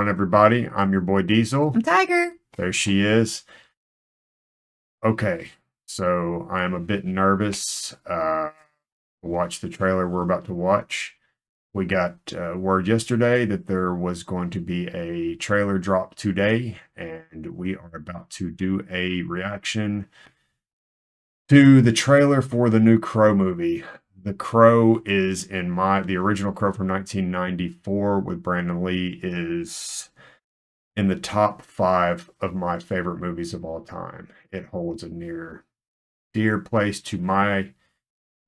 on, everybody? I'm your boy Diesel. I'm Tiger. There she is. Okay, so I am a bit nervous. Watch the trailer we're about to watch. We got word yesterday that there was going to be a trailer drop today, and we are about to do a reaction to the trailer for the new Crow movie. The Crow is the original Crow from 1994 with Brandon Lee is in the top 5 of my favorite movies of all time. It holds a near dear place to my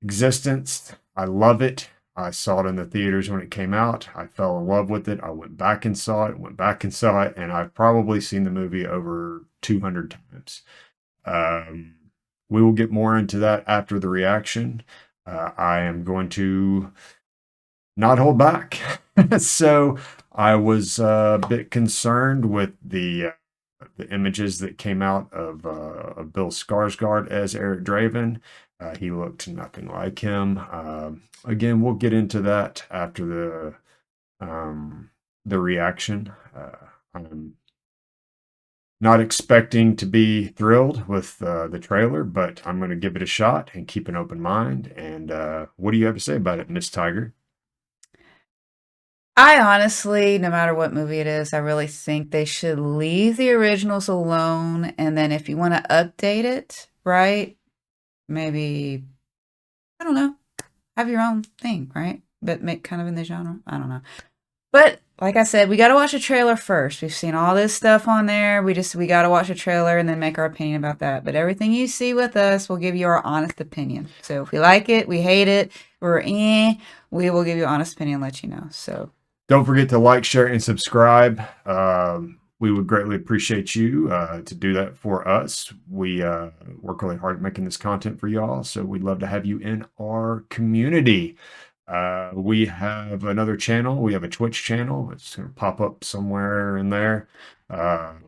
existence. I love it. I saw it in the theaters when it came out. I fell in love with it. I went back and saw it, and I've probably seen the movie over 200 times. We will get more into that after the reaction. I am going to not hold back. So I was a bit concerned with the images that came out of Bill Skarsgård as Eric Draven. He looked nothing like him. Again, we'll get into that after the reaction. I'm not expecting to be thrilled with the trailer, but I'm going to give it a shot and keep an open mind. And what do you have to say about it, Miss Tiger? I honestly, no matter what movie it is, I really think they should leave the originals alone. And then if you want to update it, right? Maybe, I don't know, have your own thing, right? But make kind of in the genre. I don't know. But like I said, we got to watch a trailer first. We've seen all this stuff on there. We got to watch a trailer and then make our opinion about that. But everything you see with us, we'll give you our honest opinion. So if we like it, we hate it, we will give you an honest opinion and let you know. So don't forget to like, share, and subscribe. We would greatly appreciate you to do that for us. We work really hard at making this content for y'all, so we'd love to have you in our community. We have another channel. We have a Twitch channel. It's going to pop up somewhere in there,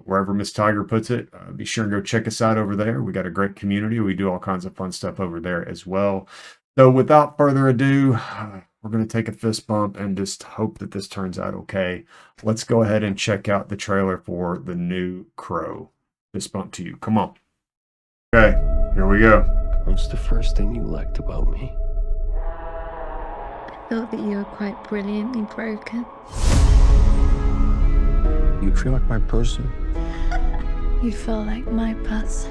wherever Miss Tiger puts it. Be sure and go check us out over there. We got a great community. We do all kinds of fun stuff over there as well. So without further ado, we're going to take a fist bump and just hope that this turns out okay. Let's go ahead and check out the trailer for the new Crow. Fist bump to you. Come on. Okay, here we go. What's the first thing you liked about me? I thought that you were quite brilliantly broken. You feel like my person? You feel like my person.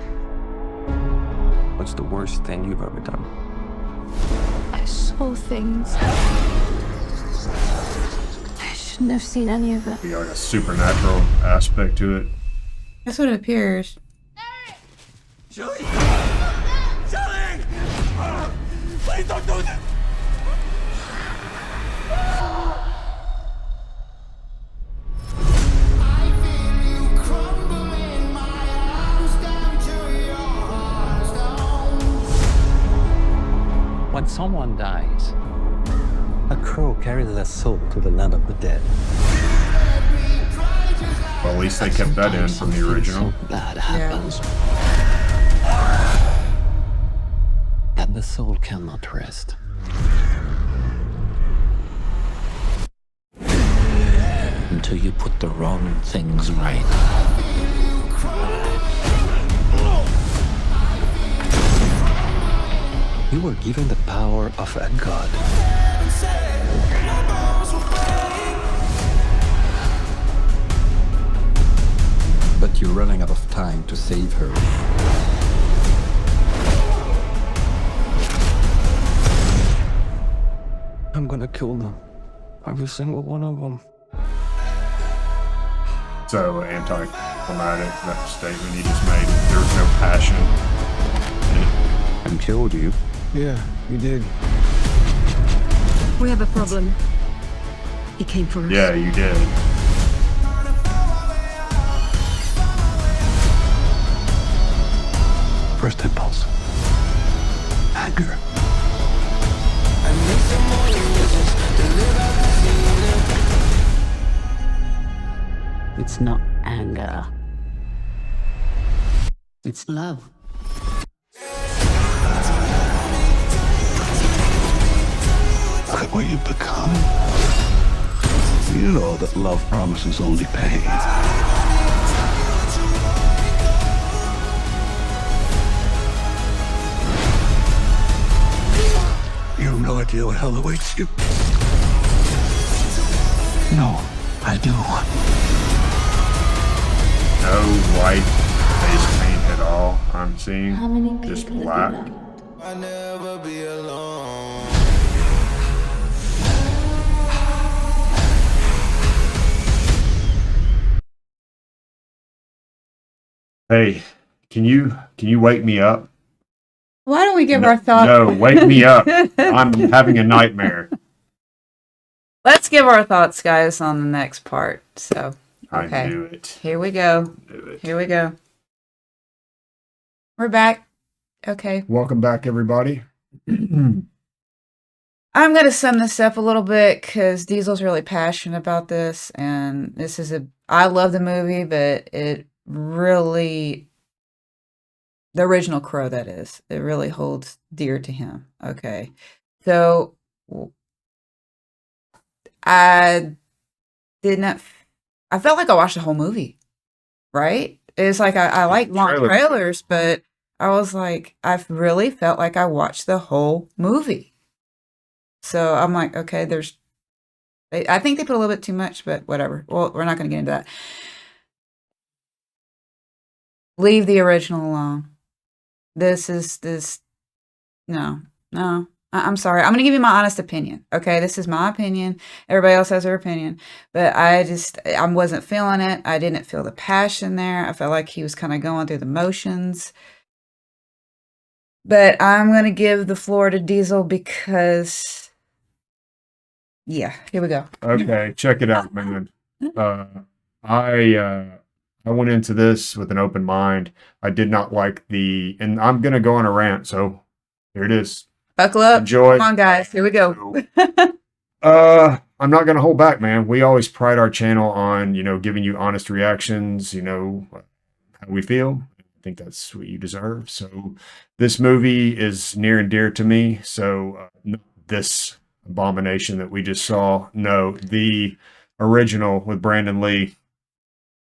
What's the worst thing you've ever done? I saw things. I shouldn't have seen any of it. You got like a supernatural aspect to it. that's what it appears. Julie! Julie! Please don't do this! When someone dies, A crow carries their soul to the land of the dead. Well, at least they kept that in from the original. something so bad happens that the soul cannot rest. Until you put the wrong things right. You were given the power of a god. But you're running out of time to save her. I'm gonna kill them. Every single one of them. So anticlimactic, that statement he just made. There was no passion in it. And killed you. Yeah, you did. We have a problem. He came for us. Yeah, you did. First impulse. Anger. It's not anger. It's love. Look at what you've become. You know that love promises only pain. You have no idea what hell awaits you. No, I do. No white face paint at all. I'm seeing How many just people black. have you loved? I'll never be alone. Hey, can you wake me up? Why don't we give No, our thoughts? no, wake me up. I'm having a nightmare. Let's give our thoughts, guys, on the next part. So, I okay. knew it. Here we go. Knew it. Here we go. We're back. Okay. Welcome back, everybody. I'm going to sum this up a little bit because Diesel's really passionate about this. And this is I love the movie, but it really, the original Crow, that is, it really holds dear to him. Okay. So I felt like I watched the whole movie, right? It's like I like long Trailer. trailers, but I was like, I really felt like I watched the whole movie. So I'm like, okay, I think they put a little bit too much, but whatever. Well, we're not going to get into that. Leave the original alone. No. I'm sorry. I'm going to give you my honest opinion. Okay, this is my opinion. Everybody else has their opinion, but I wasn't feeling it. I didn't feel the passion there. I felt like he was kind of going through the motions. But I'm going to give the floor to Diesel because, yeah, here we go. Okay, check it out, man. I went into this with an open mind. I did not like and I'm gonna go on a rant, so here it is. Buckle up. Enjoy. Come on, guys. Here we go. I'm not gonna hold back, man. We always pride our channel on, giving you honest reactions, how we feel. I think that's what you deserve. So this movie is near and dear to me. So this abomination that we just saw, no, the original with Brandon Lee.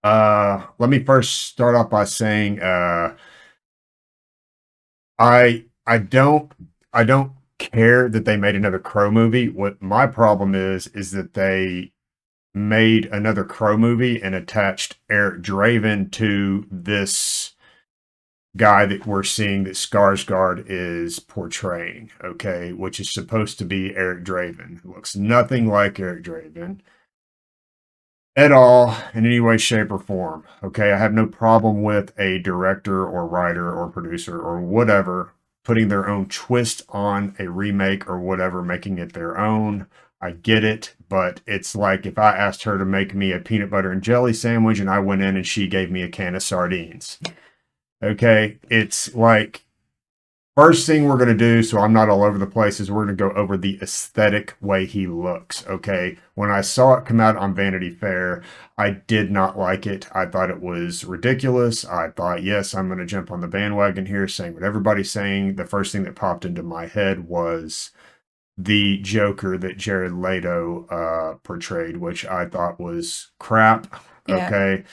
Let me first start off by saying I don't care that they made another Crow movie. What my problem is that they made another Crow movie and attached Eric Draven to this guy that we're seeing that Skarsgård is portraying, okay, which is supposed to be Eric Draven. It looks nothing like Eric Draven at all in any way, shape, or form. Okay, I have no problem with a director or writer or producer or whatever putting their own twist on a remake or whatever, making it their own. I get it, but it's like if I asked her to make me a peanut butter and jelly sandwich and I went in and she gave me a can of sardines. Okay, it's like, first thing we're going to do, so I'm not all over the place, is we're going to go over the aesthetic way he looks, okay? When I saw it come out on Vanity Fair, I did not like it. I thought it was ridiculous. I thought, yes, I'm going to jump on the bandwagon here, saying what everybody's saying. The first thing that popped into my head was the Joker that Jared Leto portrayed, which I thought was crap, okay?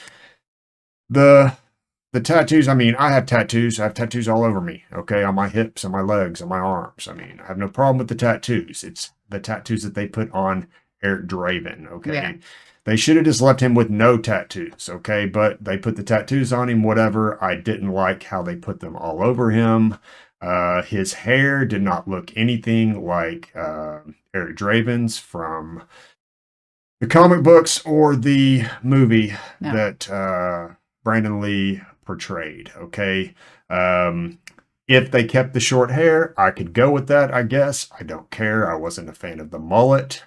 The tattoos, I mean, I have tattoos. I have tattoos all over me, okay? On my hips, on my legs, on my arms. I mean, I have no problem with the tattoos. It's the tattoos that they put on Eric Draven, okay? Yeah. They should have just left him with no tattoos, okay? But they put the tattoos on him, whatever. I didn't like how they put them all over him. His hair did not look anything like Eric Draven's from the comic books or the movie that Brandon Lee portrayed, okay? If they kept the short hair, I could go with that, I guess. I don't care. I wasn't a fan of the mullet.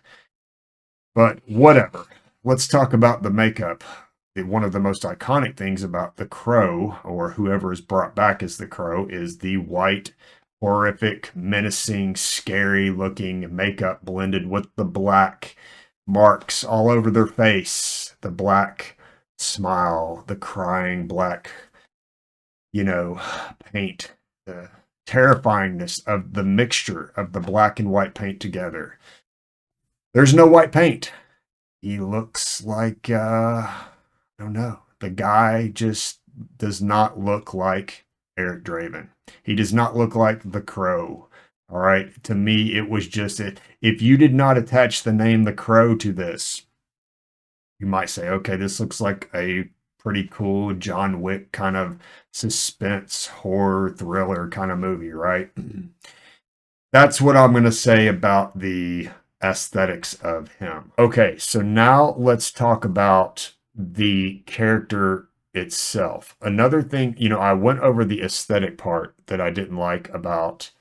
But whatever. Let's talk about the makeup. One of the most iconic things about the Crow, or whoever is brought back as the Crow, is the white, horrific, menacing, scary-looking makeup blended with the black marks all over their face. The black smile, the crying black, paint, the terrifyingness of the mixture of the black and white paint together. There's no white paint. he looks like I don't know. The guy just does not look like Eric Draven. He does not look like the Crow. All right. To me, it was just it. If you did not attach the name the Crow to this, you might say, okay, this looks like a pretty cool John Wick kind of suspense horror thriller kind of movie, right? That's what I'm going to say about the aesthetics of him. Okay, so now let's talk about the character itself. Another thing, I went over the aesthetic part that I didn't like about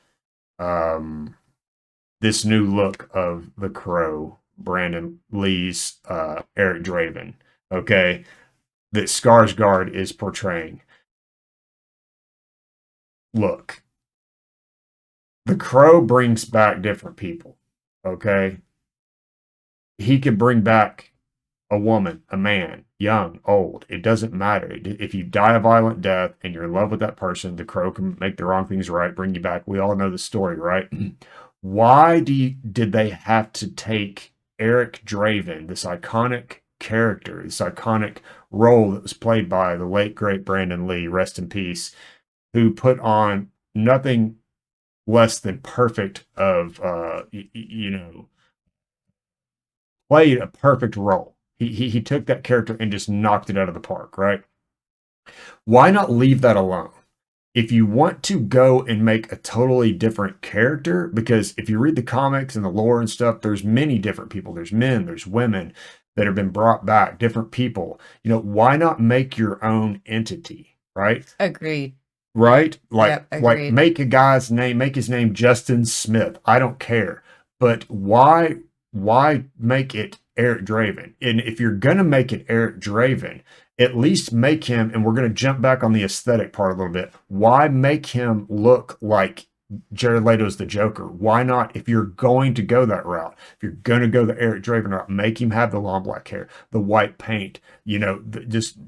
this new look of the Crow, Brandon Lee's Eric Draven, okay, that Skarsgård is portraying. Look, the Crow brings back different people, okay? He can bring back a woman, a man, young, old. It doesn't matter. If you die a violent death and you're in love with that person, the Crow can make the wrong things right, bring you back. We all know the story, right? Why did they have to take Eric Draven, this iconic character, this iconic role that was played by the late great Brandon Lee, rest in peace, who put on nothing less than perfect of played a perfect role. He took that character and just knocked it out of the park, right? Why not leave that alone? If you want to go and make a totally different character, because if you read the comics and the lore and stuff, there's many different people. There's men, there's women that have been brought back, different people. Why not make your own entity, right? Agreed. Right? Like agreed. make his name Justin Smith. I don't care. But why make it Eric Draven? And if you're gonna make it Eric Draven, at least make him, and we're gonna jump back on the aesthetic part a little bit. Why make him look like Jared Leto's the Joker? Why not, if you're going to go that route, if you're gonna go the Eric Draven route, make him have the long black hair, the white paint, just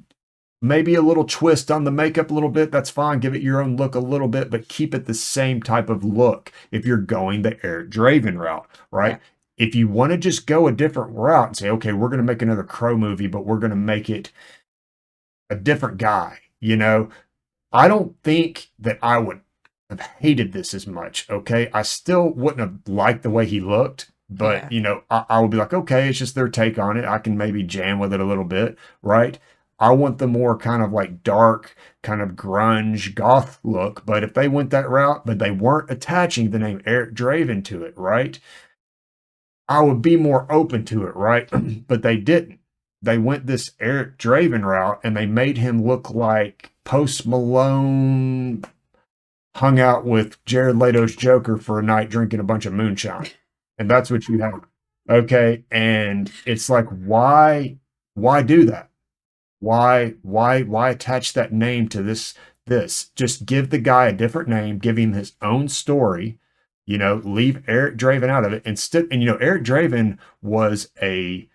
maybe a little twist on the makeup a little bit. That's fine. Give it your own look a little bit, but keep it the same type of look if you're going the Eric Draven route, right? Yeah. If you want to just go a different route and say, okay, we're going to make another Crow movie, but we're going to make it a different guy, I don't think that I would have hated this as much, okay? I still wouldn't have liked the way he looked, but, I would be like, okay, it's just their take on it. I can maybe jam with it a little bit, right? I want the more kind of like dark, kind of grunge, goth look. But if they went that route, but they weren't attaching the name Eric Draven to it, right? I would be more open to it, right? But they didn't. They went this Eric Draven route and they made him look like Post Malone hung out with Jared Leto's Joker for a night drinking a bunch of moonshine. And that's what you have. Okay. And it's like, why do that? Why attach that name to this? Just give the guy a different name, give him his own story, leave Eric Draven out of it. Eric Draven was a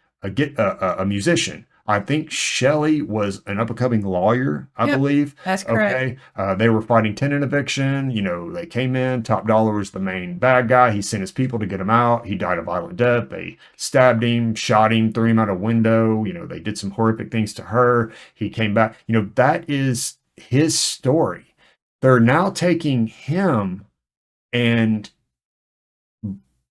musician. I think Shelley was an up-and-coming lawyer, I believe. That's correct. Okay. They were fighting tenant eviction. They came in. Top Dollar was the main bad guy. He sent his people to get him out. He died a violent death. They stabbed him, shot him, threw him out a window. They did some horrific things to her. He came back. That is his story. They're now taking him and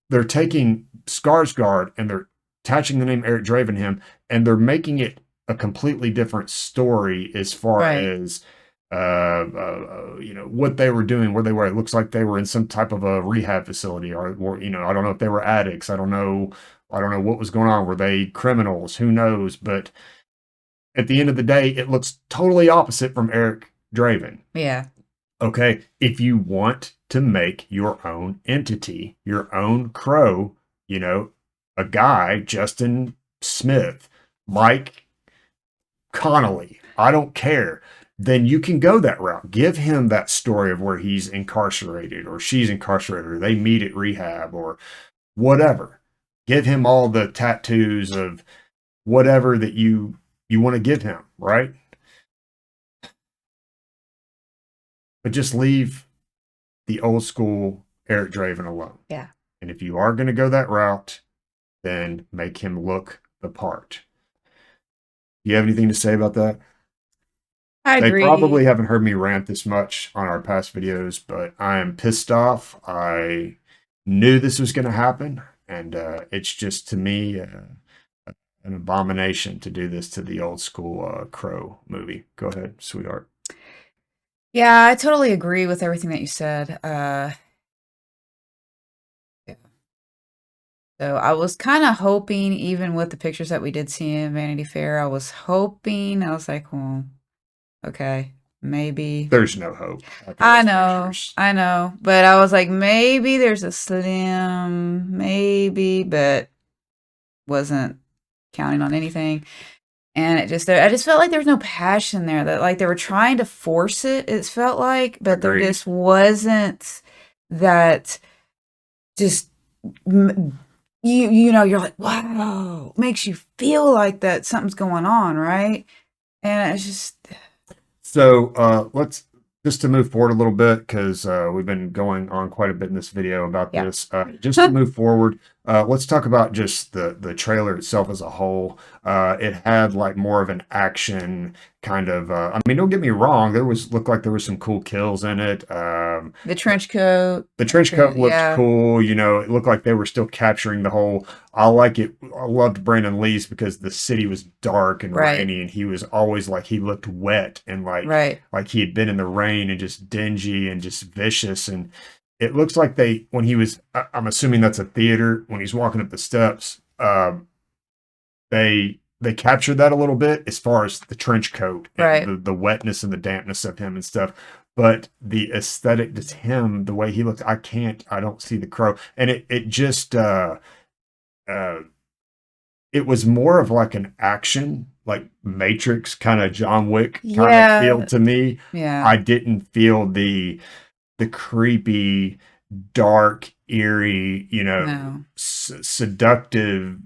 they're taking Skarsgård and they're attaching the name Eric Draven him, and they're making it a completely different story as far as what they were doing, where they were. It looks like they were in some type of a rehab facility, or I don't know if they were addicts. I don't know what was going on. Were they criminals? Who knows? But at the end of the day, it looks totally opposite from Eric Draven. Yeah. Okay, if you want to make your own entity, your own Crow, a guy, Justin Smith, Mike Connolly, I don't care, then you can go that route. Give him that story of where he's incarcerated or she's incarcerated or they meet at rehab or whatever. Give him all the tattoos of whatever that you want to give him, right? But just leave the old school Eric Draven alone. Yeah. And if you are going to go that route, then make him look the part. Do you have anything to say about that? I They agree. probably haven't heard me rant this much on our past videos, but I am pissed off. I knew this was going to happen, and it's just to me an abomination to do this to the old school Crow movie. Go ahead, sweetheart. Yeah, I totally agree with everything that you said. Yeah. So I was kind of hoping, even with the pictures that we did see in Vanity Fair, I was like, well, okay, maybe. There's no hope. after I those know, pictures. I know, but I was like, maybe there's a slim, maybe, but wasn't counting on anything. And I just felt like there was no passion there, that like they were trying to force it, it felt like, but there Agreed. just wasn't that just you know, you're like, wow, makes you feel like that something's going on, right? And it's just So let's just to move forward a little bit because we've been going on quite a bit in this video about Yeah. this. Just to move forward, let's talk about just the trailer itself as a whole. It had like more of an action kind of. I mean, don't get me wrong. Looked like there was some cool kills in it. the trench coat. The trench coat looked Yeah. cool. You know, it looked like they were still capturing the whole. I like it. I loved Brandon Lee's because the city was dark and Right. rainy, and he was always like he looked wet and Right. like he had been in the rain and just dingy and just vicious. And it looks like when he was. I'm assuming that's a theater when he's walking up the steps. They captured that a little bit as far as the trench coat and Right. the wetness and the dampness of him and stuff. But the aesthetic, just him, the way he looks, I don't see the Crow. And it just, it was more of like an action, like Matrix kind of John Wick kind Yeah. of feel to me. Yeah. I didn't feel the creepy, dark, eerie, you know, No. seductive,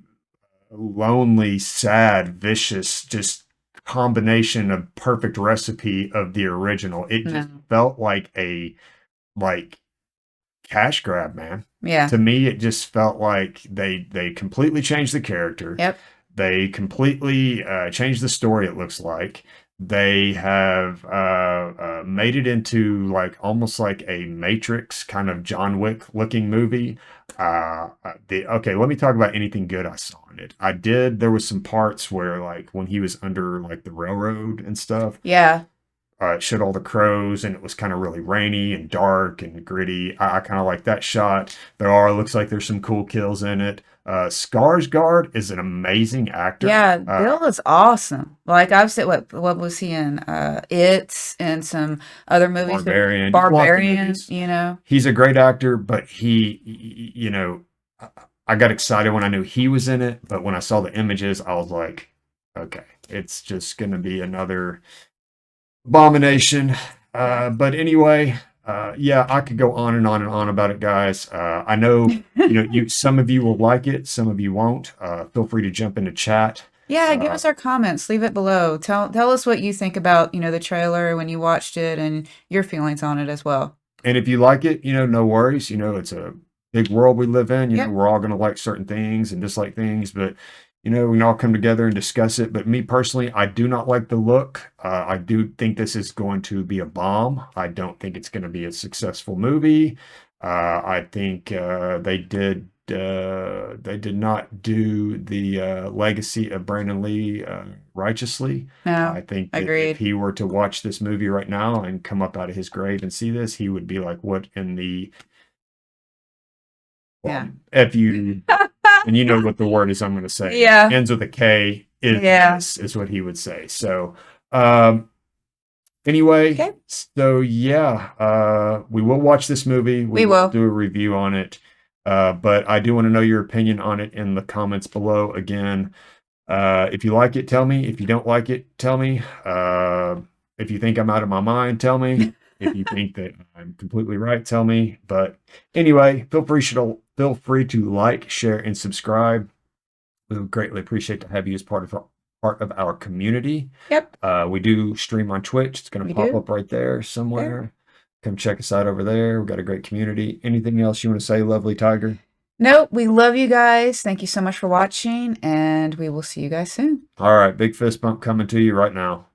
lonely, sad, vicious, just combination of perfect recipe of the original. It just No. felt like a cash grab, man. Yeah. To me, it just felt like they completely changed the character. Yep. They completely changed the story, it looks like. They have made it into like almost like a Matrix kind of John Wick looking movie. Okay, let me talk about anything good I saw in it. There was some parts where like when he was under like the railroad and stuff, Yeah. it showed all the crows and it was kind of really rainy and dark and gritty. I kind of like that shot. Looks like there's some cool kills in it. Skarsgård is an amazing actor. Yeah, Bill is awesome. Like I've said, what was he in? It's and some other movies. Barbarian. Barbarian, movies. you know. He's a great actor, but you know, I got excited when I knew he was in it, but when I saw the images, I was like, okay, it's just going to be another abomination. But anyway, yeah, I could go on and on and on about it, guys. I know, some of you will like it, some of you won't. Feel free to jump into chat. Yeah, give us our comments. Leave it below. Tell us what you think about, the trailer when you watched it and your feelings on it as well. And if you like it, no worries. It's a big world we live in. Yep. We're all going to like certain things and dislike things, but we can all come together and discuss it. But me personally, I do not like the look. I do think this is going to be a bomb. I don't think it's going to be a successful movie. I think they did not do the legacy of Brandon Lee righteously. No, I think that agreed. if he were to watch this movie right now and come up out of his grave and see this, he would be like, "What in the Yeah. F you?" And you know what the word is I'm going to say. Yeah. Ends with a K. Yeah. Is what he would say. So, anyway, Okay. so yeah, we will watch this movie. We will. do a review on it. But I do want to know your opinion on it in the comments below. Again, if you like it, tell me. If you don't like it, tell me. If you think I'm out of my mind, tell me. If you think that I'm completely right, tell me. But anyway, feel free to like, share, and subscribe. We would greatly appreciate to have you as part of our community. Yep. We do stream on Twitch. It's going to We pop do. up right there somewhere. Come check us out over there. We've got a great community. Anything else you want to say, lovely tiger? Nope, we love you guys. Thank you so much for watching, and we will see you guys soon. All right, big fist bump coming to you right now.